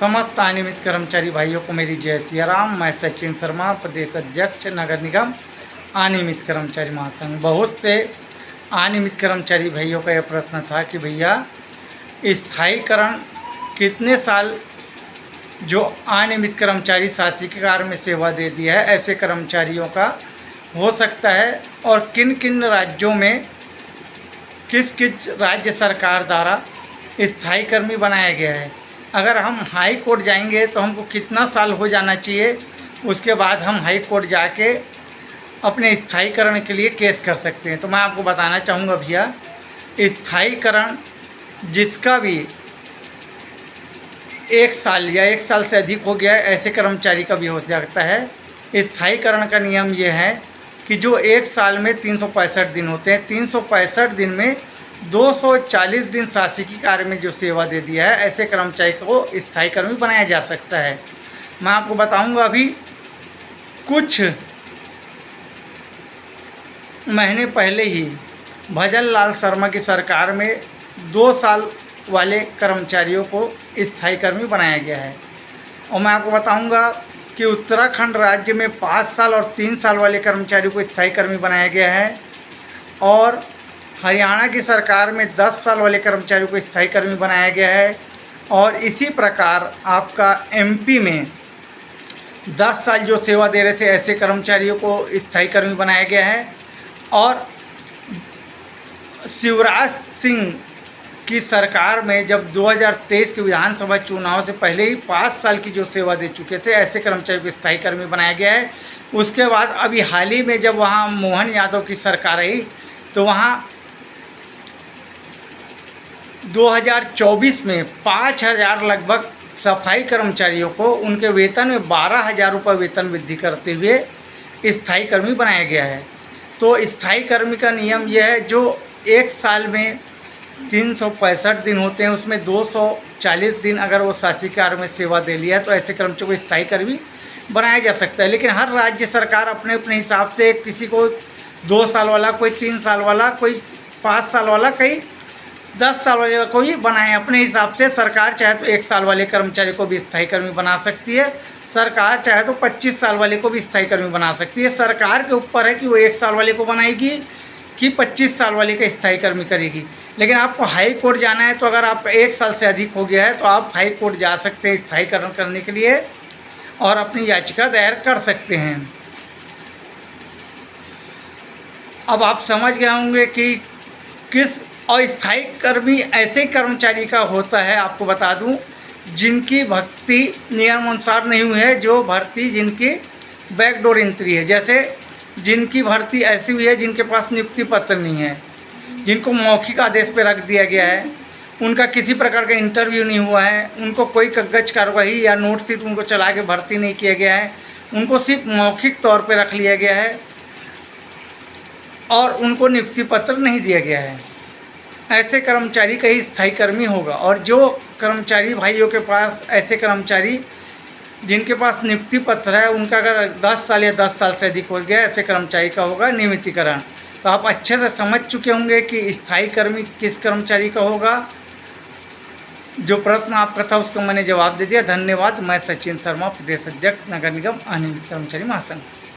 समस्त अनियमित कर्मचारी भाइयों को मेरी जय सिया राम। मैं सचिन शर्मा, प्रदेश अध्यक्ष नगर निगम अनियमित कर्मचारी महासंघ। बहुत से अनियमित कर्मचारी भाइयों का यह प्रश्न था कि भैया स्थायीकरण कितने साल जो अनियमित कर्मचारी शासकीय कार्य में सेवा दे दिया है ऐसे कर्मचारियों का हो सकता है, और किन किन राज्यों में किस किस राज्य सरकार द्वारा स्थायी कर्मी बनाया गया है। अगर हम हाई कोर्ट जाएंगे तो हमको कितना साल हो जाना चाहिए, उसके बाद हम हाई कोर्ट जाके अपने स्थायीकरण के लिए केस कर सकते हैं। तो मैं आपको बताना चाहूँगा भैया, स्थायीकरण जिसका भी 1 साल या 1 साल से अधिक हो गया है ऐसे कर्मचारी का भी हो सकता है। स्थायीकरण का नियम ये है कि जो 1 साल में 365 दिन होते हैं, 365 दिन में 240 दिन शासकीय कार्य में जो सेवा दे दिया है ऐसे कर्मचारी को स्थायी कर्मी बनाया जा सकता है। मैं आपको बताऊंगा, अभी कुछ महीने पहले ही भजन लाल शर्मा की सरकार में 2 साल वाले कर्मचारियों को स्थायी कर्मी बनाया गया है। और मैं आपको बताऊंगा कि उत्तराखंड राज्य में 5 साल और 3 साल वाले कर्मचारियों को स्थायी कर्मी बनाया गया है, और हरियाणा की सरकार में 10 साल वाले कर्मचारियों को स्थायी कर्मी बनाया गया है। और इसी प्रकार आपका एमपी में 10 साल जो सेवा दे रहे थे ऐसे कर्मचारियों को स्थायी कर्मी बनाया गया है। और शिवराज सिंह की सरकार में जब 2023 के विधानसभा चुनाव से पहले ही 5 साल की जो सेवा दे चुके थे ऐसे कर्मचारियों को स्थायी कर्मी बनाया गया है। उसके बाद अभी हाल ही में जब वहाँ मोहन यादव की सरकार आई तो वहाँ 2024 में 5,000 लगभग सफाई कर्मचारियों को उनके वेतन में 12,000 रुपये वेतन वृद्धि करते हुए स्थायी कर्मी बनाया गया है। तो स्थायी कर्मी का नियम यह है, जो 1 साल में 365 दिन होते हैं उसमें 240 दिन अगर वो शासकीय कार्य में सेवा दे लिया है तो ऐसे कर्मचारियों को स्थायी कर्मी बनाया जा सकता है। लेकिन हर राज्य सरकार अपने अपने हिसाब से, किसी को 2 साल वाला, कोई 3 साल वाला, कोई 5 साल वाला, कोई 10 साल वाले को ही बनाए अपने हिसाब से। सरकार चाहे तो 1 साल वाले कर्मचारी को भी स्थायी कर्मी बना सकती है, सरकार चाहे तो 25 साल वाले को भी स्थायी कर्मी बना सकती है। सरकार के ऊपर है कि वो 1 साल वाले को बनाएगी कि 25 साल वाले का स्थायी कर्मी करेगी। लेकिन आपको हाई कोर्ट जाना है तो अगर आप 1 साल से अधिक हो गया है तो आप हाई कोर्ट जा सकते हैं स्थायीकरण करने के लिए और अपनी याचिका दायर कर सकते हैं। अब आप समझ गए होंगे कि किस अस्थायी कर्मी ऐसे कर्मचारी का होता है। आपको बता दूं, जिनकी भर्ती नियमानुसार नहीं हुई है, जो भर्ती जिनकी बैकडोर एंट्री है। जैसे जिनकी भर्ती ऐसी हुई है जिनके पास नियुक्ति पत्र नहीं है, जिनको मौखिक आदेश पर रख दिया गया है, उनका किसी प्रकार का इंटरव्यू नहीं हुआ है, उनको कोई कागज कार्रवाई या नोट शीट उनको चला के भर्ती नहीं किया गया है, उनको सिर्फ मौखिक तौर पर रख लिया गया है और उनको नियुक्ति पत्र नहीं दिया गया है, ऐसे कर्मचारी का ही स्थायी कर्मी होगा। और जो कर्मचारी भाइयों के पास, ऐसे कर्मचारी जिनके पास नियुक्ति पत्र है, उनका अगर 10 साल या 10 साल से अधिक हो गया ऐसे कर्मचारी का होगा नियमितीकरण। तो आप अच्छे से समझ चुके होंगे कि स्थायी कर्मी किस कर्मचारी का होगा। जो प्रश्न आपका था उसको मैंने जवाब दे दिया। धन्यवाद। मैं सचिन शर्मा, प्रदेश अध्यक्ष नगर निगम अनियमित कर्मचारी महासंघ।